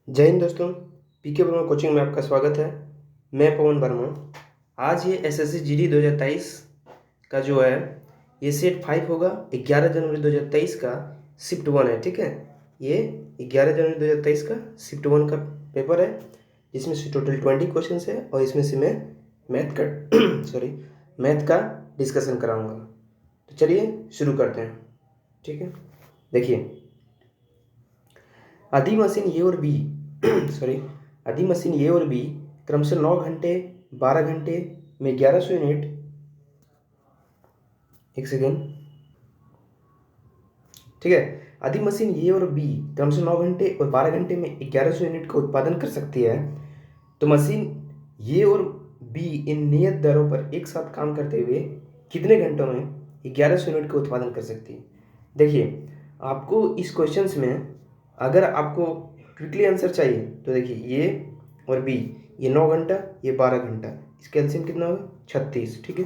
जय हिंद दोस्तों। पीके वर्मा कोचिंग में आपका स्वागत है। मैं पवन वर्मा। आज ये एसएससी जीडी 2023 का जो है ये सेट 5 होगा। 11 जनवरी 2023 का शिफ्ट 1 है। ठीक है, ये 11 जनवरी 2023 का शिफ्ट 1 का पेपर है, जिसमें से टोटल 20 क्वेश्चन है और इसमें से मैं मैथ का मैथ का डिस्कशन कराऊंगा। तो चलिए शुरू करते हैं। ठीक है, देखिए आधी मशीन ए और बी आधी मशीन ए और बी क्रमशः 9 घंटे 12 घंटे में 1100 यूनिट। एक सेकेंड। ठीक है, आधी मशीन ए और बी क्रमशः 9 घंटे और 12 घंटे में 1100 यूनिट का उत्पादन कर सकती है। तो मशीन ए और बी इन नियत दरों पर एक साथ काम करते हुए कितने घंटों में 1100 यूनिट का उत्पादन कर सकती है। देखिए, आपको इस क्वेश्चंस में अगर आपको क्विकली आंसर चाहिए तो देखिए ये और बी, ये 9 घंटा ये 12 घंटा, इसका एलसीएम कितना होगा 36। ठीक है,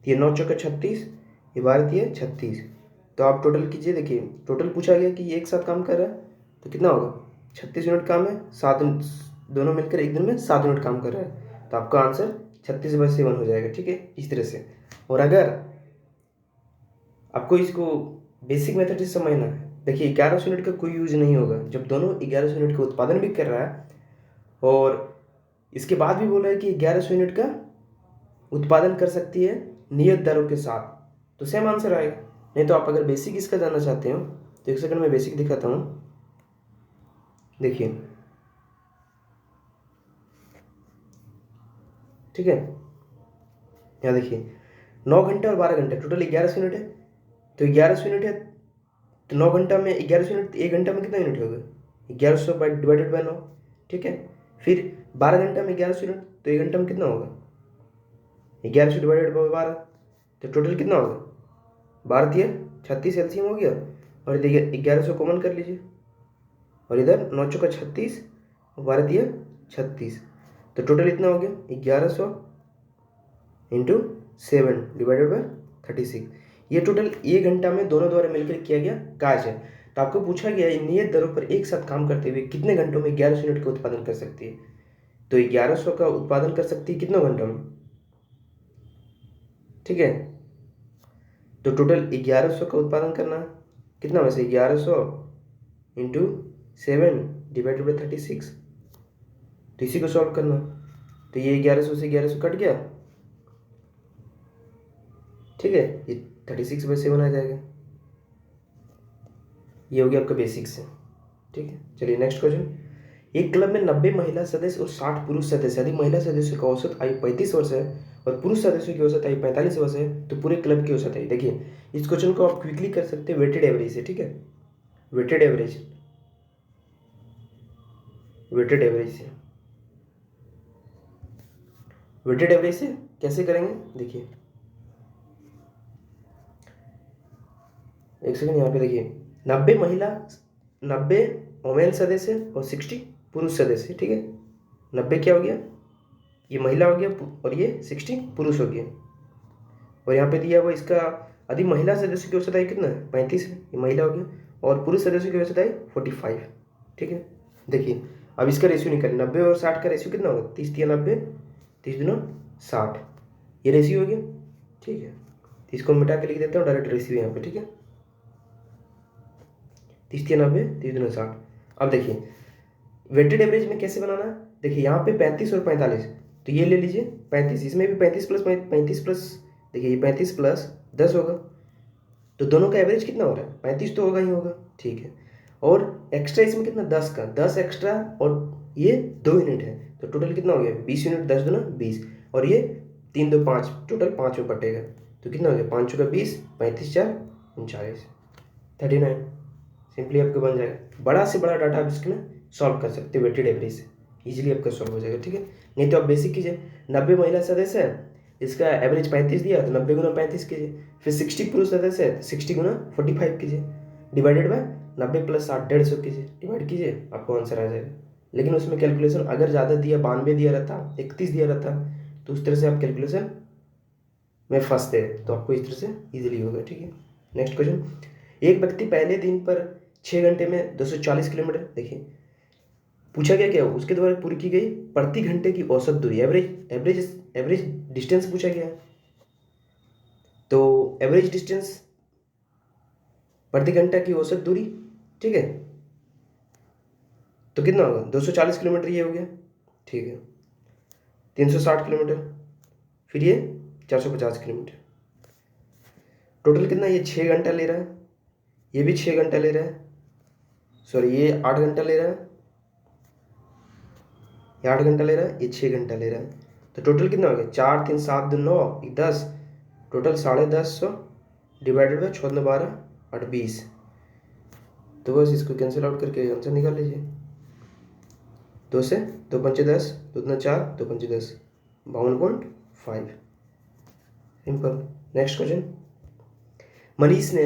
ये 9 चौका 36, ये 12 दिया 36। तो आप टोटल कीजिए। देखिए टोटल पूछा गया कि ये एक साथ काम कर रहा है तो कितना होगा 36 यूनिट काम है। 7 दोनों मिलकर एक दिन में 7 यूनिट काम कर रहा है, तो आपका आंसर 36/7 हो जाएगा। ठीक है, इस तरह से। और अगर आपको इसको बेसिक मेथड से समझना है, देखिए 1100 यूनिट का कोई यूज नहीं होगा जब दोनों 1100 यूनिट का उत्पादन भी कर रहा है और इसके बाद भी बोला है कि 1100 यूनिट का उत्पादन कर सकती है नियत दरों के साथ, तो सेम आंसर आएगा। नहीं तो आप अगर बेसिक इसका जानना चाहते हो तो एक सेकंड में बेसिक दिखाता हूँ। देखिए, ठीक है, यहाँ देखिए 9 घंटे और 12 घंटे टोटल 1100 यूनिट है। तो 1100 यूनिट है तो 9 घंटा में 1100 यूनिट, 1 घंटा में कितना यूनिट होगा 1100 डिवाइडेड बाय 9। ठीक है, फिर 12 घंटा में 1100 यूनिट तो 1 घंटा में कितना होगा 1100 डिवाइडेड बाय 12, तो टोटल कितना होगा 12 दिया 36 एलसीएम हो गया। और देखिए 1100 कॉमन कर लीजिए और इधर 9 चौका 36 और 12 दिया 36, तो टोटल इतना हो गया 1100 इंटू 7 डिवाइडेड बाय 36। ये टोटल 1 घंटा में दोनों द्वारा मिलकर किया गया कार्य है। तो आपको पूछा गया है नियत दरों पर एक साथ काम करते हुए कितने घंटों में 1100 यूनिट का उत्पादन कर सकती है। तो 1100 का उत्पादन कर सकती है कितने घंटों में। ठीक है, तो टोटल 1100 का उत्पादन करना है कितना, वैसे 1100 इंटू 7 डिवाइडेड बाई 36, तो इसी को सॉल्व करना। तो ये 1100 से 1100 कट गया। ठीक है, ये 36/7 आ जाएगा। ये हो गया आपका बेसिक से। ठीक है, चलिए नेक्स्ट क्वेश्चन। एक क्लब में 90 महिला सदस्य और 60 पुरुष सदस्य, यदि महिला सदस्यों का औसत आयु 35 वर्ष है और पुरुष सदस्यों की औसत आयु 45 वर्ष है तो पूरे क्लब की औसत आयु। देखिए इस क्वेश्चन को आप क्विकली कर सकते हैं वेटेड एवरेज से। ठीक है, वेटेड एवरेज वेटेड एवरेज से वेटेड एवरेज से कैसे करेंगे। देखिए एक सेकंड, यहाँ पे देखिए 90 वोमेन सदस्य और 60 पुरुष सदस्य। ठीक है, 90 क्या हो गया, ये महिला हो गया और ये 60 पुरुष हो गया। और यहाँ पे दिया हुआ इसका यदि महिला सदस्य की औसत आयु कितना है 35 है, ये महिला हो गया, और पुरुष सदस्य की औसत आयु 45। ठीक है, देखिए अब इसका रेशियो निकालें। 90 और 60 का रेशियो कितना होगा 30 या 90, 30 दूना 60, ये रेशियो हो गया। ठीक है, तो इसको मिटा के लिख देता हूँ डायरेक्ट रेशियो यहाँ पे। ठीक है, 30 या 90, 30 दूना 60। अब देखिए वेटेड एवरेज में कैसे बनाना है। देखिए यहाँ पे 35 और 45, तो ये ले लीजिए 35, इसमें भी 35 प्लस 35 प्लस, देखिए ये 35 प्लस 10 होगा, तो दोनों का एवरेज कितना हो रहा है 35 तो होगा ही होगा। ठीक है, और एक्स्ट्रा इसमें कितना 10 का 10 एक्स्ट्रा, और ये 2 यूनिट है तो टोटल कितना हो गया 20 यूनिट, 10 दूना 20, और ये 3 2 5 टोटल 5 में बटेगा, तो कितना हो गया 5 चौका 20, 35 4 39, 39। सिंपली आपको बन जाएगा। बड़ा से बड़ा डाटा आप इसके में सॉल्व कर सकते हो वेटेड एवरेज से, इजीली आपका सॉल्व हो जाएगा। ठीक है, नहीं तो आप बेसिक कीजिए। 90 महिला सदस्य है, इसका एवरेज 35 दिया तो 90 गुना 35 कीजिए। फिर 60 पुरुष सदस्य है 60 गुना 45 कीजिए, डिवाइडेड बाय 90 प्लस 60 150 कीजिए, डिवाइड कीजिए, आपको आंसर आ जाएगा। लेकिन उसमें कैलकुलेशन अगर ज़्यादा दिया 92 दिया रहता, 31 दिया रहता, तो उस तरह से आप कैलकुलेशन में फंसते हैं, तो आपको इस तरह से ईजिली होगा। ठीक है, नेक्स्ट क्वेश्चन। एक व्यक्ति पहले दिन पर 6 घंटे में 240 किलोमीटर, देखिए पूछा गया क्या, उसके द्वारा पूरी की गई प्रति घंटे की औसत दूरी, एवरेज एवरेज एवरेज डिस्टेंस पूछा गया है। तो एवरेज डिस्टेंस प्रति घंटा की औसत दूरी, ठीक है, तो कितना होगा 240 किलोमीटर ये हो गया, ठीक है। 360 किलोमीटर, फिर ये 450 किलोमीटर। टोटल कितना, ये 6 घंटा ले रहा है, ये भी 6 घंटा ले रहा है, सॉरी ये 8 घंटा ले रहा है, ये 8 घंटा ले रहा है, ये 6 घंटा ले रहा है। तो टोटल कितना हो गया, 4 3 7 2 9 10, टोटल 1050 डिवाइडेड बाई 6 12 8 20। तो बस इसको कैंसिल आउट करके आंसर निकाल लीजिए। 2 से 2 पंचे 10, 2 दूना 4, 2 पंचे 10, 52.5। सिंपल। नेक्स्ट क्वेश्चन, मनीष ने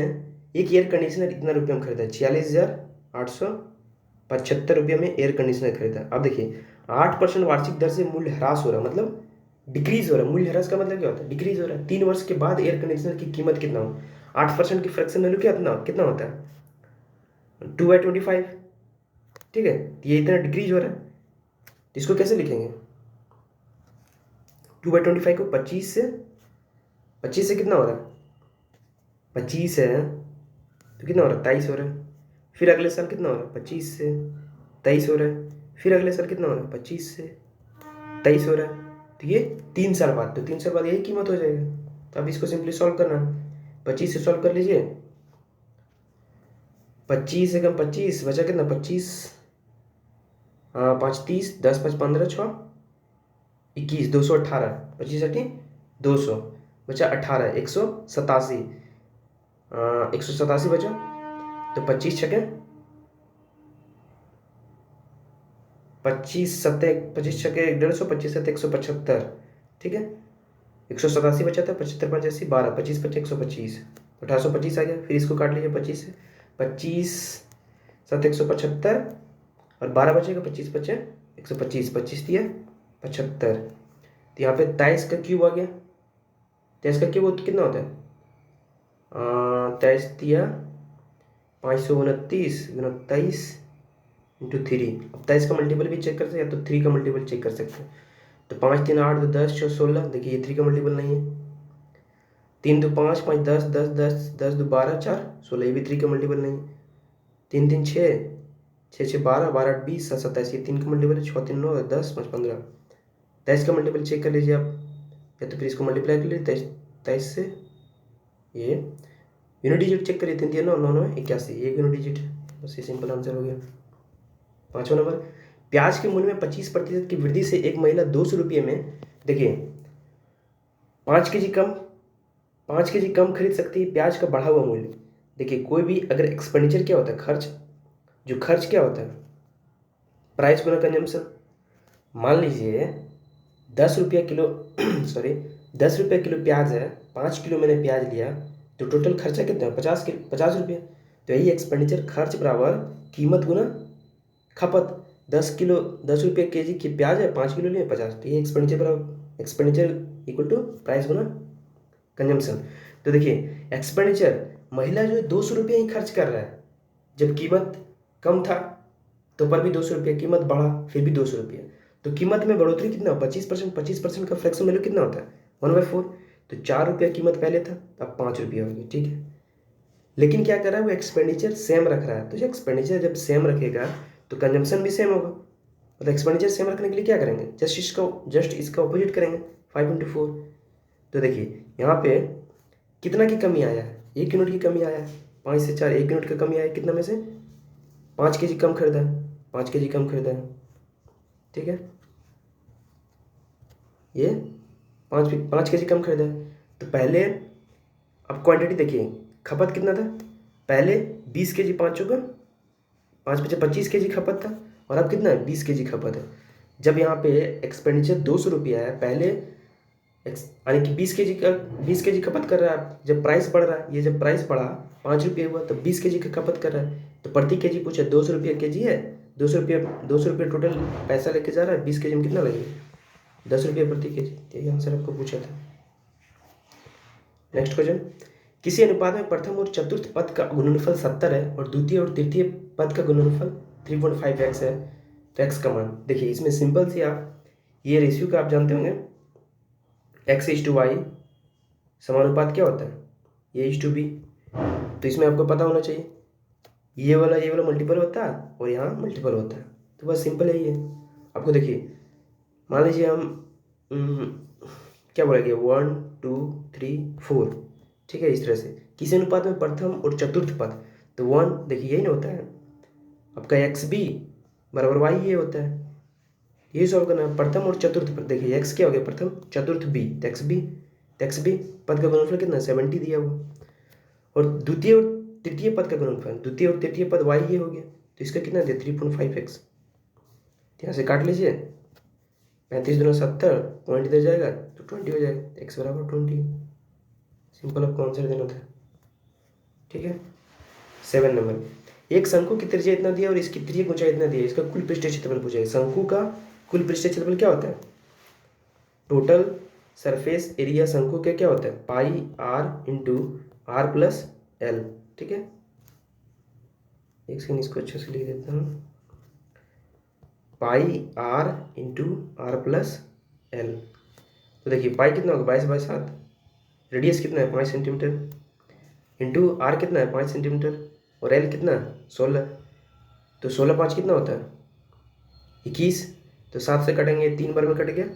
एक एयर कंडीशनर इतना रुपये में खरीदा, 46,875 रुपये में एयर कंडीशनर खरीदा। अब देखिए 8% वार्षिक दर से मूल्य ह्रास हो रहा है, मतलब डिक्रीज हो रहा है। मूल्य ह्रास का मतलब क्या होता है, डिक्रीज हो रहा है। 3 वर्ष के बाद एयर कंडीशनर की कीमत कितना हो, 8% की फ्रैक्शन वैल्यू कितना कितना होता है, 2/25, ठीक है। ये इतना डिक्रीज हो रहा है, तो इसको कैसे लिखेंगे, 2/25 को 25 से कितना हो रहा है, 25 है तो कितना हो रहा है, 23 हो रहा है। फिर अगले साल कितना हो रहा है, 25 से 23 हो रहा है। फिर अगले साल कितना हो रहा है, 25 से 23 हो रहा है। तो ये 3 साल बाद, तो 3 साल बाद यही कीमत हो जाएगा। तो अब इसको सिंपली सॉल्व करना है, 25 से सॉल्व कर लीजिए, 25 से कम 25 बचा कितना, 25 5 30, 10 5 15 6 21, 218, 25 80 200 बचा 18, 187, 187 बचा, तो 25 छके 25 सत्ते 25 छके 150, 25 सत्ते 175, ठीक है। 187 बचा था, 75 5 80 12, 25 25 125, 1825 आ गया। फिर इसको काट लीजिए 25 से, 25 7 175 और 12 बचेगा, 25 बचे 125, 25 दिया 75। तो यहाँ पे 23 का क्यूब आ गया, 23 का क्यूब कितना होता है, 23 दिया 529 गुना 23 इंटू 3। अब 23 का मल्टीपल भी चेक कर सकते हैं, या तो 3 का मल्टीपल चेक कर सकते हैं। तो 5 3 8 2 10 6 16, देखिए ये 3 का मल्टीपल नहीं है। 3 2 5 5 10 10 10 10 2 12 4 16, ये भी 3 का मल्टीपल नहीं है। 3 3 6 6 6 12 12 8 20 7 27, ये 3 का मल्टीपल है। 6 3 9 10 5 15, 23 का मल्टीपल चेक कर लीजिए आप, या तो फिर इसको मल्टीप्लाई कर लीजिए 23 से। ये यूनिट डिजिट चेक करिए, 3 3 9 9 9 81, ये यूनिट डिजिट है। बस ये सिंपल आंसर हो गया। 5वां नंबर, प्याज के मूल्य में 25% की वृद्धि से एक महिला 200 रुपये में, देखिए 5 केजी कम खरीद सकती है। प्याज का बढ़ा हुआ मूल्य, देखिए कोई भी अगर एक्सपेंडिचर क्या होता है, खर्च, जो खर्च क्या होता है, प्राइस गुना कंजम्पशन। मान लीजिए 10 रुपया किलो सॉरी 10 रुपये किलो प्याज है, 5 किलो मैंने प्याज लिया, तो टोटल खर्चा कितना है, 50 रुपये। तो यही एक्सपेंडिचर, खर्च बराबर कीमत गुना खपत। 10 रुपये केजी की प्याज है, 5 किलो लिए 50, तो ये एक्सपेंडिचर बराबर, एक्सपेंडिचर इक्वल टू प्राइस गुना कंजम्पशन। तो देखिए एक्सपेंडिचर, महिला जो है 200 रुपये ही खर्च कर रहा है, जब कीमत कम था तो पर भी 200 रुपये, कीमत बढ़ा फिर भी 200 रुपये, तो कीमत में बढ़ोतरी कितना, 25%। 25% का फ्रैक्शन वैल्यू कितना होता है, 1/4। तो 4 रुपये कीमत पहले था, अब 5 रुपये हो गई, ठीक है। लेकिन क्या कर रहा है, वो एक्सपेंडिचर सेम रख रहा है। तो जो एक्सपेंडिचर जब सेम रखेगा तो कंजम्पशन भी सेम होगा। मतलब एक्सपेंडिचर सेम रखने के लिए क्या करेंगे, जस्ट इसका ऑपोजिट करेंगे, 5 × 4। तो देखिए यहाँ पे कितना की कमी आया है, 1 यूनिट की कमी आया है। 5 से 4 1 यूनिट की कमी आई, कितना में से 5 केजी कम खरीदा है, 5 केजी कम खरीदा है, ठीक है। ये 5 केजी कम खरीदा है। तो पहले, अब क्वांटिटी देखिए, खपत कितना था, पहले 20 केजी, 5 चौका 5 बचे 25 केजी खपत था, और अब कितना है, 20 केजी खपत है। जब यहाँ पे एक्सपेंडिचर 200 रुपया है पहले, यानी कि 20 केजी खपत कर रहा है। जब प्राइस बढ़ रहा है, ये जब प्राइस बढ़ा 5 रुपये हुआ, तो 20 केजी का खपत कर रहा है। तो प्रति केजी पूछा, 200 रुपये केजी है, 200 रुपये टोटल पैसा लेके जा रहा है, 20 केजी में कितना लगेगा, 10 रुपये प्रति केजी। यही आंसर आपको पूछा था। नेक्स्ट क्वेश्चन, किसी अनुपात में प्रथम और चतुर्थ पद का गुणनफल 70 है और द्वितीय और तृतीय पद का गुणनफल 3.5x है, तो x का मान देखिए, इसमें सिंपल सी आप ये रेशियो का आप जानते होंगे, x/y समानुपात क्या होता है, a/b। तो इसमें आपको पता होना चाहिए ये वाला मल्टीपल होता है और यहाँ मल्टीपल होता है, तो बस सिंपल है ये। आपको देखिए मान लीजिए हम क्या बोलेंगे 1 2 3 4, ठीक है, इस तरह से किसी अनुपात में प्रथम और चतुर्थ पद, तो 1 देखिए यही ना होता है आपका XB बराबर Y, ये होता है, यही सॉल्व करना है। प्रथम और चतुर्थ पद देखिए x क्या हो गया प्रथम, चतुर्थ B तो XB पद का गुणनफल कितना 70 दिया हुआ, और द्वितीय और तृतीय पद का गुणनफल, द्वितीय और तृतीय पद y ये हो गया, तो इसका कितना दिया 3.5x, यहाँ से काट लीजिए 35 दूना 70, पॉइंट इधर जाएगा तो 20 हो जाएगा, x बराबर 20। सिंपल आपको आंसर देना था, ठीक है। 7 नंबर, एक शंकु की त्रिज्या इतना दिया और इसकी त्रिज्या ऊंचाई इतना दिया, इसका कुल पृष्ठीय क्षेत्रफल पूछा है। शंकु का कुल पृष्ठीय क्षेत्रफल क्या होता है, टोटल सरफेस एरिया शंकु के क्या होता है pi r into r plus l, ठीक है। एक सेकंड इसको अच्छे से लिख देता हूँ, pi r into r plus l. तो देखिए पाई कितना होगा 22/7, रेडियस कितना है 5 सेंटीमीटर, इंटू आर कितना है 5 सेंटीमीटर, और एल कितना है 16, तो 16×5 कितना होता है 21, तो 7 से कटेंगे 3 बार में कट गया,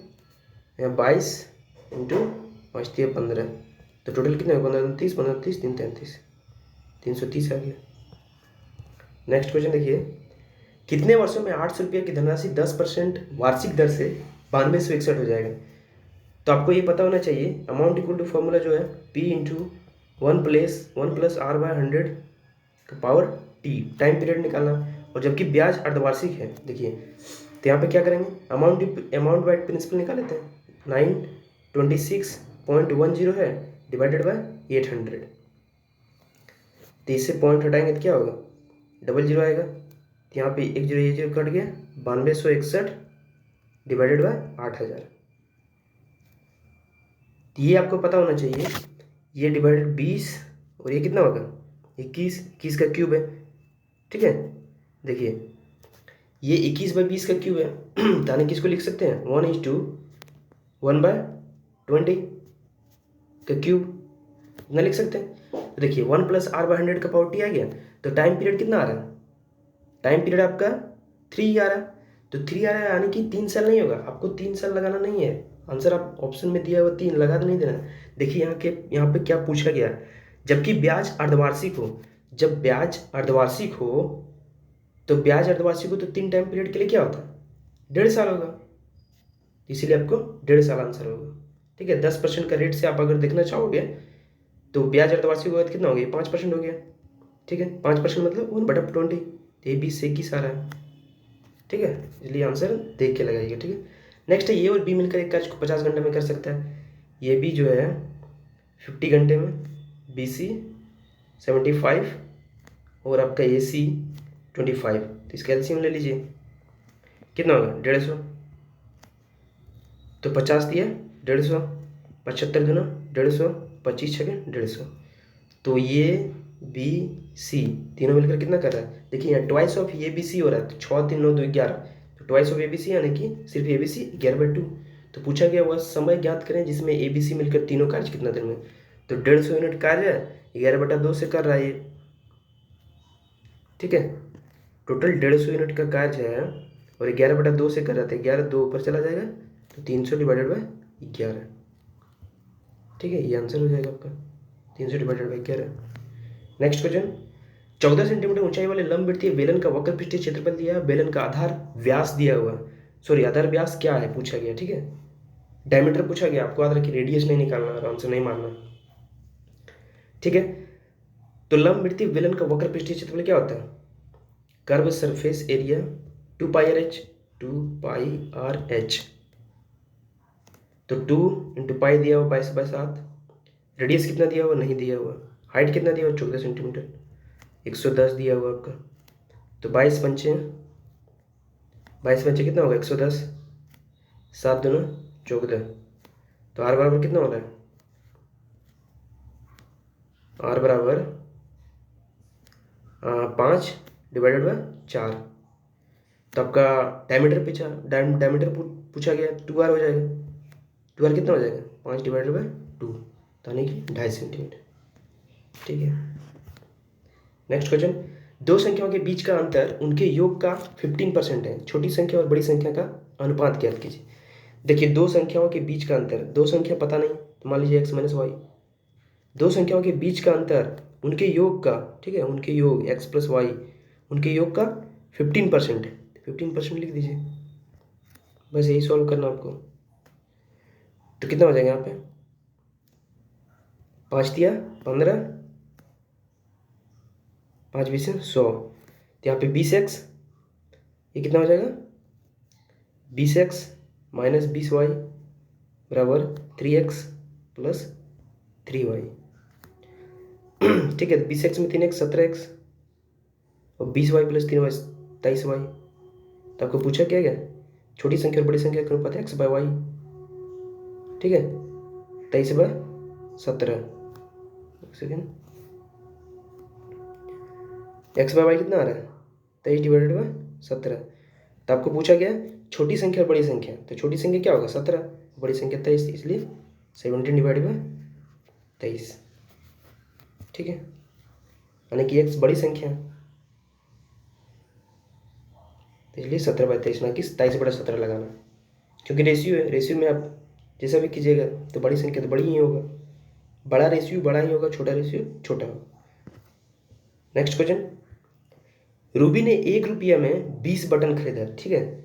यहाँ 22 इंटू 5 3 15, तो टोटल कितना है 15 30 15 30 3 33, 330 आ गया। नेक्स्ट क्वेश्चन देखिए, कितने वर्षों में 800 रुपये की धनराशि 10% वार्षिक दर से 9261 हो जाएगा। तो आपको ये पता होना चाहिए अमाउंट इक्वल टू फॉर्मूला जो है P इंटू 1+1+r/100 का पावर t, टाइम पीरियड निकालना, और जबकि ब्याज अर्धवार्षिक है देखिए, तो यहाँ पे क्या करेंगे अमाउंट बाय प्रिंसिपल निकाल लेते हैं, 926.10 है डिवाइडेड बाय 800, तो इससे पॉइंट हटाएंगे तो क्या होगा 00 आएगा, तो यहाँ पे 1 0 ये 0 कट गया, 9261 डिवाइडेड बाय 8000, तो ये आपको पता होना चाहिए, ये डिवाइडेड 20 और ये कितना होगा 21 का क्यूब है, ठीक है। देखिए ये 21/20 का क्यूब है, यानी किसको लिख सकते हैं 1:1/20 का क्यूब, इतना लिख सकते हैं। तो देखिए 1+r/100 का पावर t आ गया, तो टाइम पीरियड कितना आ रहा है, टाइम पीरियड आपका 3 आ रहा है, तो 3 आ रहा है यानी कि 3 साल नहीं होगा, आपको 3 साल लगाना नहीं है, आंसर आप ऑप्शन में दिया हुआ 3 लगा नहीं देना। देखिए यहाँ पे क्या पूछा गया, जबकि ब्याज अर्धवार्षिक हो, जब ब्याज अर्धवार्षिक हो तो ब्याज अर्धवार्षिक हो तो 3 टाइम पीरियड के लिए क्या होता है 1.5 साल होगा, इसीलिए आपको 1.5 साल आंसर होगा, ठीक है। 10% का रेट से आप अगर देखना चाहोगे तो ब्याज अर्धवार्षिक होगा तो कितना हो गया 5% हो गया, ठीक है। 5% मतलब 1/20, ये 20 से 21 आ रहा है, ठीक है, इसलिए आंसर देख के लगाइएगा, ठीक है। नेक्स्ट है ए और बी मिलकर एक कार्य को 50 घंटे में कर सकता है, ये बी जो है 50 घंटे में, बी सी 75 और आपका ए सी 25, तो इसका एलसीएम ले लीजिए, कितना होगा 150, तो 50 दिया 150, 75 दूना 150, 25 छके 150, तो ये बी सी तीनों मिलकर कितना कर रहा है, देखिए यहाँ twice of A B C हो रहा है, तो 6 3 9 2 11, तो twice of A B C यानी कि सिर्फ ए बी सी 11/2, तो पूछा गया वह समय ज्ञात करें जिसमें ए बी सी मिलकर तीनों कार्य कितना दिन में, तो 150 यूनिट कार्य 11/2 से कर रहा है ये, ठीक है। टोटल 150 यूनिट का कार्य है और 11/2 से कर रहा था, 11 2 ऊपर चला जाएगा तो 300 डिवाइडेड बाय 11, ठीक है, ये आंसर हो जाएगा आपका 300 divided by 11। Next question, 14 centimetre ऊंचाई वाले लंबवृत्तीय बेलन का वक्र पृष्ठीय क्षेत्रफल दिया है, बेलन का आधार व्यास दिया हुआ, सॉरी आधार व्यास क्या है पूछा गया, ठीक है। डायमीटर पूछा गया, आपको याद रखिए रेडियस नहीं निकालना, आराम से नहीं मारना, ठीक है। तो लंबवृत्तीय बेलन का वक्र पृष्ठीय क्षेत्रफल क्या होता है, curve surface area 2πRh, 2πRh, तो 2 इंटू पाई दिया हुआ 22/7, रेडियस कितना दिया हुआ नहीं दिया हुआ, हाइट कितना दिया हुआ 14 सेंटीमीटर, 110 दिया हुआ आपका, तो 22 पंचे कितना होगा 110, 7 दूना 14, तो आर बराबर कितना हो रहा है, आर बराबर 5 डिवाइडेड बाय 4, तो आपका डायमीटर पूछा गया, 2r हो जाएगा। 2r कितना हो जाएगा, 5/2, तो यानी कि 2.5 सेंटीमीटर। ठीक है, नेक्स्ट क्वेश्चन, दो संख्याओं के बीच का अंतर उनके योग का 15% है, छोटी संख्या और बड़ी संख्या का अनुपात ज्ञात कीजिए। देखिए, दो संख्याओं के बीच का अंतर, दो संख्या पता नहीं तो मान लीजिए x - y, दो संख्याओं के बीच का अंतर उनके योग का, ठीक है, उनके योग x + y, उनके योग का 15% है, 15% लिख दीजिए। बस यही सॉल्व करना आपको। तो कितना हो जाएगा यहाँ पे, 5 दिया 15, 5 20 100, तो यहाँ पे 20x, ये कितना हो जाएगा, 20x - 20y बराबर 3x + 3y। ठीक है, 20x में 3x 17x और 20y + 3y 23y। तो आपको पूछा क्या गया, छोटी संख्या और बड़ी संख्या का अनुपात x/y। ठीक है, 23/17, एक सेकेंड, x/y कितना आ रहा है, 23/17। तो आपको पूछा गया छोटी संख्या और बड़ी संख्या, तो छोटी संख्या क्या होगा 17, बड़ी संख्या 23, इसलिए 17/23। ठीक है, यानी कि x बड़ी संख्या है, तो इसलिए 17/23 ना कि 23/17 लगाना, क्योंकि रेशियो है, रेशियो में आप जैसा भी कीजिएगा तो बड़ी संख्या तो बड़ी ही होगा, बड़ा रेशियो बड़ा ही होगा, छोटा रेशियो छोटा होगा। नेक्स्ट क्वेश्चन, रूबी ने 1 रुपया में 20 बटन खरीदा। ठीक है,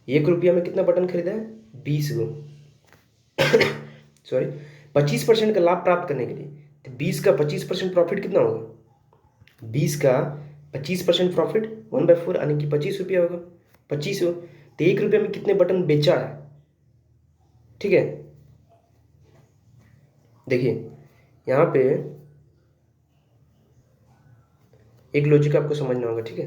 1 रुपया में कितना बटन खरीदा है, 20 गो। सॉरी, 25% का लाभ प्राप्त करने के लिए, तो 20 का 25% प्रॉफिट कितना होगा, 20 का 25% प्रॉफिट 1/4 यानी कि 25 रुपया होगा, 25 हो, तो 1 रुपया में कितने बटन बेचा है। ठीक है, देखिए यहाँ पे एक लॉजिक आपको समझना होगा। ठीक है,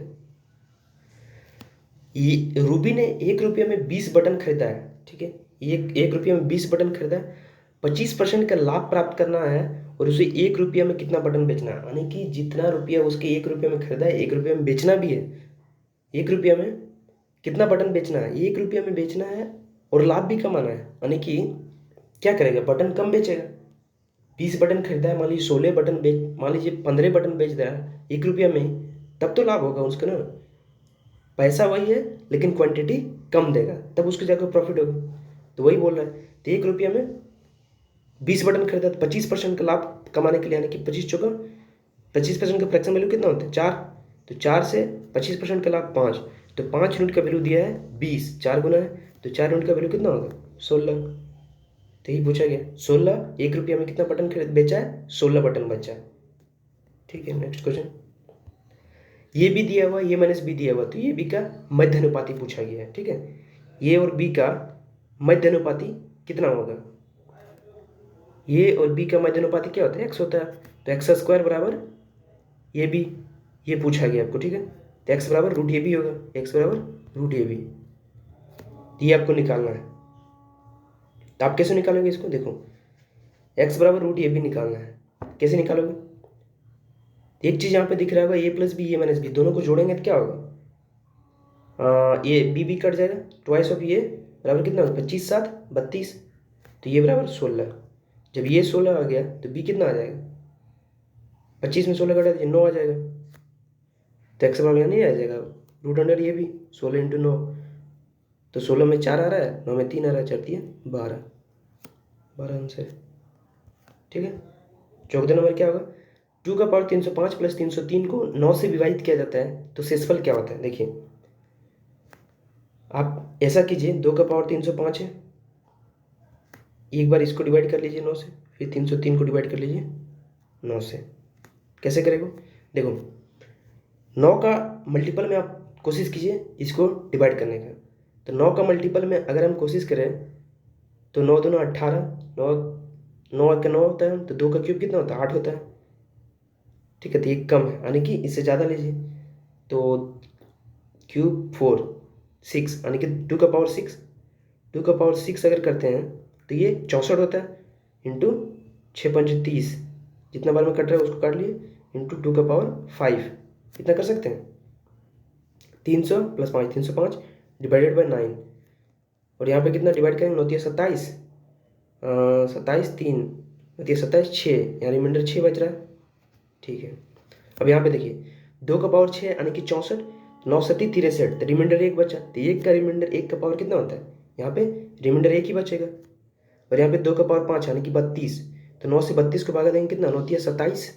ये रूबी ने 1 रुपया में 20 बटन खरीदा है। ठीक है, एक रुपया में 20 बटन खरीदा है, 25% का लाभ प्राप्त करना है और उसे 1 रुपया में कितना बटन बेचना है, यानी कि जितना रुपया उसके 1 रुपया में खरीदा है 1 रुपया में बेचना भी है। 1 रुपया में कितना बटन बेचना है, 1 रुपया में बेचना है और लाभ भी कमाना है, यानी कि क्या करेगा, बटन कम बेचेगा। 20 बटन खरीदा है, मान लीजिए 16 बटन बेच, मान लीजिए 15 बटन बेच रहा है 1 रुपया में, तब तो लाभ होगा उसका ना, पैसा वही है लेकिन क्वांटिटी कम देगा, तब उसकी जगह प्रॉफिट होगा। तो वही बोल रहा है, तो 1 रुपया में 20 बटन खरीदा तो 25% का लाभ कमाने के लिए, यानी कि 25 चौका 25% का फ्रैक्शन वैल्यू कितना होता है 4, तो 4 से 25% का लाभ 5, तो 5 यूनिट का वैल्यू दिया है 20, 4 गुना है, तो 4 यूनिट का वैल्यू कितना होगा 16। तो यही पूछा गया, 16, 1 रुपया में कितना बटन खरीद बेचा है, 16 बटन बचा है। ठीक है, नेक्स्ट क्वेश्चन, ये भी दिया हुआ, ये माइनस बी दिया हुआ, तो ये बी का मध्य अनुपाती पूछा गया है। ठीक है, ये और बी का मध्य अनुपाती कितना होगा, ये और बी का मध्य अनुपाती क्या होता है, एक्स होता है, तो x² बराबर ये बी, ये पूछा गया आपको। ठीक है, तो x बराबर √ab होगा, x बराबर √ab, ये आपको निकालना है। तो आप कैसे निकालोगे इसको, देखो x बराबर √ab निकालना है, कैसे निकालोगे, एक चीज़ यहाँ पे दिख रहा होगा a + b, a - b, दोनों को जोड़ेंगे तो क्या होगा, ये b कट जाएगा, ट्वाइस ऑफ ये बराबर कितना होगा, 25 7 32, तो ये बराबर 16। जब ये 16 आ गया तो b कितना आ जाएगा, 25 में 16 कटा दीजिए 9 आ जाएगा, तो x बराबर यहाँ नहीं आ जाएगा, √अंडर ये भी 16 × 9, तो 16 में 4 आ रहा है, 9 में 3 आ रहा है, 4 3 12, 12 आंसर। ठीक है, चौथा नंबर क्या होगा, 2 का पावर 305 + 303 को 9 से विभाजित किया जाता है तो शेषफल क्या होता है। देखिए आप ऐसा कीजिए, 2 का पावर 305 है, एक बार इसको डिवाइड कर लीजिए 9 से, फिर 303 को डिवाइड कर लीजिए 9 से। कैसे करेंगे, देखो 9 का मल्टीपल में आप कोशिश कीजिए इसको डिवाइड करने का, तो 9 का मल्टीपल में अगर हम कोशिश करें तो 9 दूना 18, 9 का 9 होता है, तो 2 का क्यूब कितना होता है 8 होता है। ठीक है, तो ये कम है, यानी कि इससे ज़्यादा लीजिए, तो क्यूब 4 6, यानी कि 2 का पावर 6, 2 का पावर 6 अगर करते हैं तो ये 64 होता है, इंटू 6 × 5 = 30, जितना बार में कट रहा है उसको काट लिए, इंटू 2 का पावर 5, इतना कर सकते हैं। 300 प्लस 5 305 डिवाइडेड बाई 9, और यहाँ पे कितना डिवाइड करेंगे, 9 27, 27 3 9 27 6, यहाँ रिमाइंडर 6 बच रहा है। ठीक है, अब यहाँ पे देखिए 2 का पावर 6 यानी कि 64, 9 सती 63, तो रिमाइंडर 1 बचा, तो 1 का रिमाइंडर 1 का पावर कितना होता है, यहाँ पे रिमाइंडर 1 ही बचेगा। और यहाँ पे 2 का पावर 5 यानी कि 32, तो 9 से 32 को भागा देंगे कितना, 9 27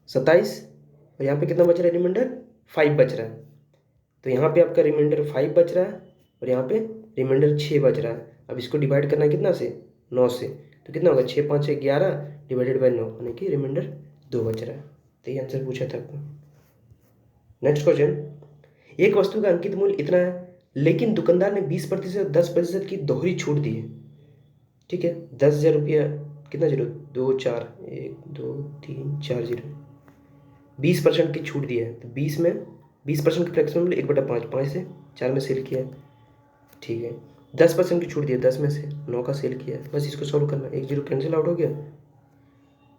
27, और यहाँ पे कितना बच रहा है, रिमाइंडर 5 बच रहा है। तो यहाँ पे आपका रिमाइंडर 5 बच रहा है और यहाँ पे रिमाइंडर 6 बच रहा है। अब इसको डिवाइड करना है कितना से, 9 से, तो कितना होगा, 6 5 11 डिवाइडेड बाई 9 यानी कि रिमाइंडर 2 बच रहा है। तो ये आंसर पूछा था आपको। नेक्स्ट क्वेश्चन, एक वस्तु का अंकित मूल्य इतना है लेकिन दुकानदार ने 20% 10% की दोहरी छूट दी है। ठीक है, 10,000 रुपया, कितना जीरो, 2 4 1 2 3 4 0, 20% की छूट दी है, तो 20% की फ्रैक्शन मूल्य 1/5, 5 से 4 में सेल किया है। ठीक है, 10% की छूट दी है, 10 में से 9 का सेल किया है। बस इसको सॉल्व करना, 1 0 कैंसिल आउट हो गया।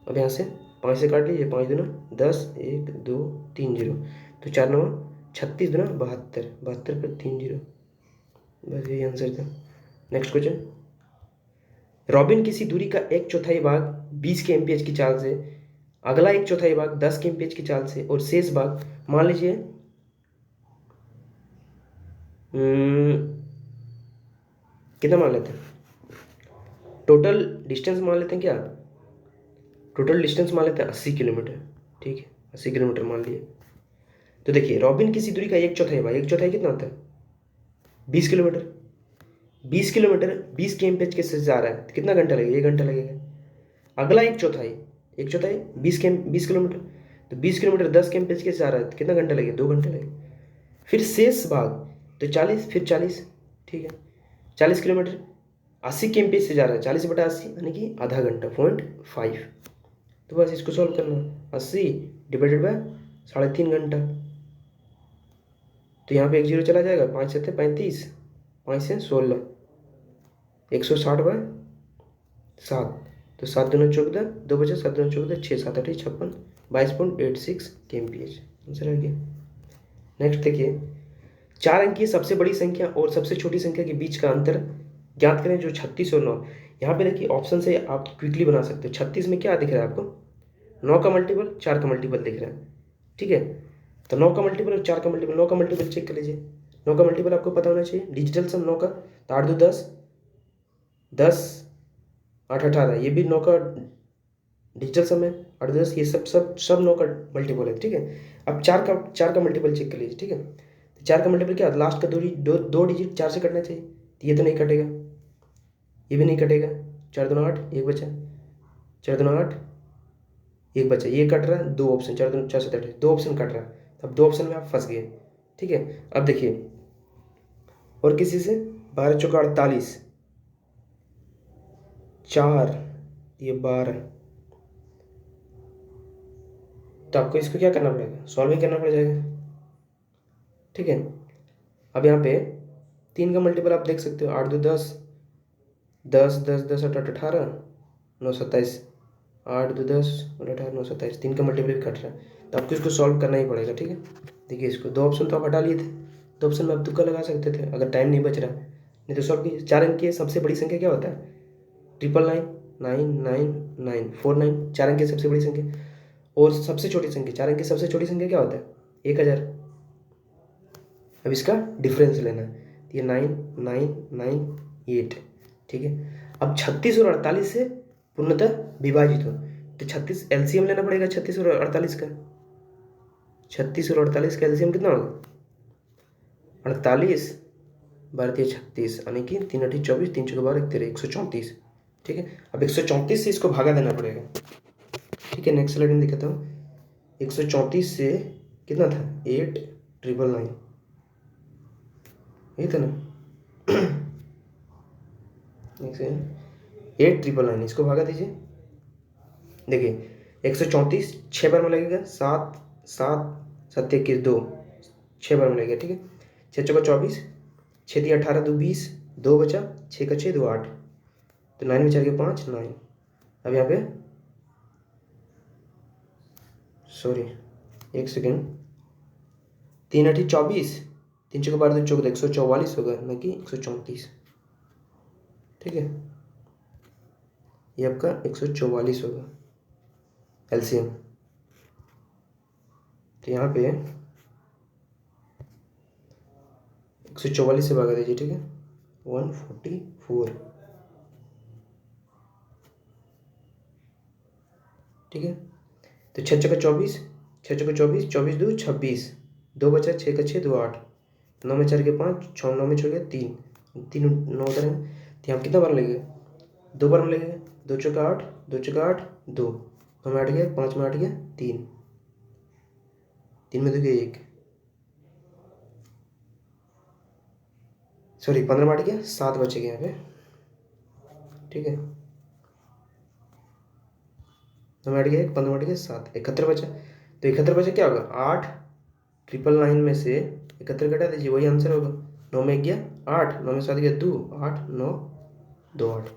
अब यहाँ से 5 से काट लीजिए, 5 दूना 10 1 2 3 0, तो 4 9 36 दूना 72, 72 पर 3 0, बस यही आंसर था। नेक्स्ट क्वेश्चन, रॉबिन किसी दूरी का 1/4 भाग 20 के एमपीएच की चाल से, अगला 1/4 भाग 10 के एमपीएच की चाल से और शेष भाग मान लीजिए कितना मान लेते हैं, टोटल डिस्टेंस मान लेते हैं क्या, टोटल डिस्टेंस मान लेते हैं 80 किलोमीटर। ठीक है, 80 किलोमीटर मान लिए। तो देखिए रॉबिन किसी दूरी का 1/4 भाग, 1/4 कितना होता है, 20 किलोमीटर, 20 किलोमीटर 20 के एमपीएच के से जा रहा है, तो कितना घंटा लगेगा, 1 घंटा लगेगा। अगला 1/4, 1/4 20 किलोमीटर, तो 20 किलोमीटर 10 के एमपीएच के से जा रहा है, तो कितना घंटा लगेगा, 2 घंटे लगेगा। फिर शेष भाग, तो 40, फिर 40, ठीक है, 40 किलोमीटर 80 के एमपीएच से जा रहा है, 40/80 यानी कि आधा घंटा, 0.5। तो बस इसको सॉल्व करना, 80 डिवाइडेड बाय 3.5 घंटा, तो यहाँ पे 1 0 चला जाएगा, 5 7 35, 5 से 16, 160/7, तो 7 दूना 14, 2 बचे, 7 दूना 14, 6 7 8 56, 22.86 के एमपीएच आंसर आ गया। नेक्स्ट देखिए, 4 अंकीय सबसे बड़ी संख्या और सबसे छोटी संख्या के बीच का अंतर ज्ञात करें जो 36 और 9। यहाँ पे देखिए ऑप्शन से आप क्विकली बना सकते हो। 36 में क्या दिख रहा है आपको, 9 का मल्टीपल 4 का मल्टीपल दिख रहा है। ठीक है, तो 9 का मल्टीपल और 4 का मल्टीपल, 9 का मल्टीपल चेक कर लीजिए। 9 का मल्टीपल आपको पता होना चाहिए, डिजिटल सम 9 का, तो 8 2 10, 10 8 18, ये भी 9 का डिजिटल सम है, 8 10, ये सब 9 का मल्टीपल है। ठीक है, अब 4 का मल्टीपल चेक कर लीजिए। ठीक है, तो 4 का मल्टीपल क्या, लास्ट का दो डिजिट 4 से कटना चाहिए, तो ये तो नहीं कटेगा, ये भी नहीं कटेगा, 4 2 8, 1 बचा, 4 2 8, 1 बचा, ये कट रहा है, 2 ऑप्शन, 4 2 4 7 8, 2 ऑप्शन कट रहा है, अब 2 ऑप्शन में आप फंस गए। ठीक है, अब देखिए और किसी से 12 चौका 48, 4 ये 12, तो आपको इसको क्या करना पड़ेगा, सॉल्व ही करना पड़ जाएगा। ठीक है, अब यहाँ पे 3 का मल्टीपल आप देख सकते हो, 8 2 10, 10 10 10 8 8 18, 9 27, 8 2 10 और 18 9 27, 3 का मल्टीपल भी कट रहा है, तो आपको इसको सॉल्व करना ही पड़ेगा। ठीक है, देखिए इसको 2 ऑप्शन तो आप हटा लिए थे, 2 ऑप्शन में आप तुक्का लगा सकते थे अगर टाइम नहीं बच रहा, नहीं तो सॉल्व कीजिए। 4 अंक की सबसे बड़ी संख्या क्या होता है, 9999949, 4 अंक की सबसे बड़ी संख्या, और सबसे छोटी संख्या, 4 अंक की सबसे छोटी संख्या क्या होता है, 1000। अब इसका डिफरेंस लेना है, तो ये 9998। ठीक है, अब 36 और 48 से पूर्णतः विभाजित हो, तो 36 एलसीएम लेना पड़ेगा, 36 और 48 का, 36 और 48 का एलसीएम कितना होगा, 48 भारतीय 36 यानी कि 3 8 24, 3 4 12 13, 134। ठीक है, अब 134 से इसको भागा देना पड़ेगा। ठीक है, नेक्स्ट स्लाइड में दिखाता हूँ, 134 से कितना था, 8999, यही था ना, 8999, इसको भागा दीजिए। देखिए 134 6 बार में लगेगा, 7 7 7 21 2, 6 बार में लगेगा। ठीक है, 6 चौका 24, 6 3 18 2 20, 2 बचा, 6 का 6 2 8, तो 9 में चल गया 5 9। अब यहाँ पे सॉरी 1 सेकेंड, तीन अठी 24, 3 चौके 12 2 चौके 144 होगा, न कि 134। ठीक है, ये आपका 144 होगा एलसीएम। तो यहाँ पे 144 से भागा दीजिए। ठीक है, 144। ठीक है, तो 6 चौका 24, 6 चौका 24, 24 2 26, 2 बचा, 6 का 6 2 8, 9 में 4 के 5, 6 9 में छोड़ गया 3, 3 9 उधर है। तो यहाँ कितना बार लगेगा, 2 बार में लगेगा। 2 चौका 8, 2 चौका 8 2, 9 में 8 गया, 5 में 8 गया 3, 3 में 2 गया 1, सॉरी 15 में 8 गया 7 बचेगा यहाँ पे। ठीक है, 9 में 8 गया 1, 15 में 8 गया 7, 71 बचा। तो 71 बचा क्या होगा, 8 999 में से 71 घटा दीजिए, वही आंसर होगा। 9 में 1 गया 8, 9 में 7 गया 2, 8 9 2 8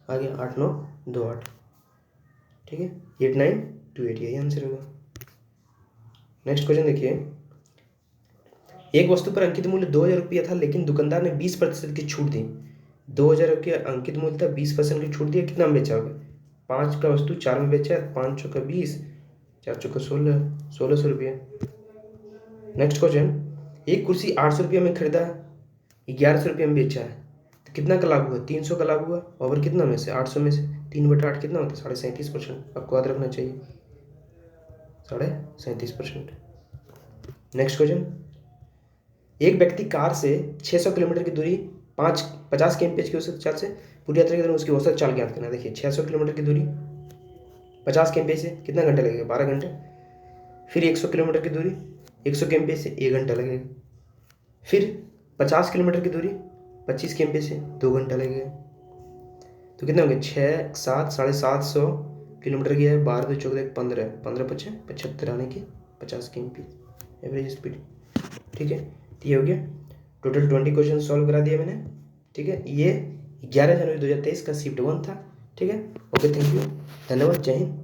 आ गया, 8 9 2 8। ठीक है, 8928 यही आंसर होगा। नेक्स्ट क्वेश्चन देखिए, एक वस्तु पर अंकित मूल्य 2000 रुपया था, लेकिन दुकानदार ने 20% की छूट दी। 2000 रुपया अंकित मूल्य था, 20% की छूट दी, कितना में बेचा होगा। 5 का वस्तु 4 में बेचा है, 5 चौका 20, 4 चौका 16, 1600 रुपया। नेक्स्ट क्वेश्चन, एक कुर्सी 800 रुपया में खरीदा है, 1100 रुपया में बेचा है, तो कितना का लाभ हुआ, 300 का लाभ हुआ। ओवर कितना में से, 800 में से 3/8 कितना होता है, 37.5%। आपको याद रखना चाहिए 37%। नेक्स्ट क्वेश्चन, एक व्यक्ति कार से 600 किलोमीटर की दूरी 50 kmph की औसत चाल से पूरी यात्रा के दौरान उसकी औसत चाल ज्ञात करना है। देखिए 600 किलोमीटर की दूरी 50 kmph से कितना घंटा लगेगा, 12 घंटे। फिर 100 किलोमीटर की दूरी 100 kmph से 1 घंटा लगेगा। फिर 50 किलोमीटर की दूरी 25 kmph से 2 घंटा लगेगा। तो कितना हो गया, 6 7 750 किलोमीटर की है, 12 2 14 15, 15 5 75 आने की 50 kmph एवरेज स्पीड। ठीक है, तो ये हो गया टोटल 20 क्वेश्चन सॉल्व करा दिया मैंने। ठीक है, ये 11 जनवरी 2023 का शिफ्ट 1 था। ठीक है, ओके, थैंक यू, धन्यवाद, जय हिंद।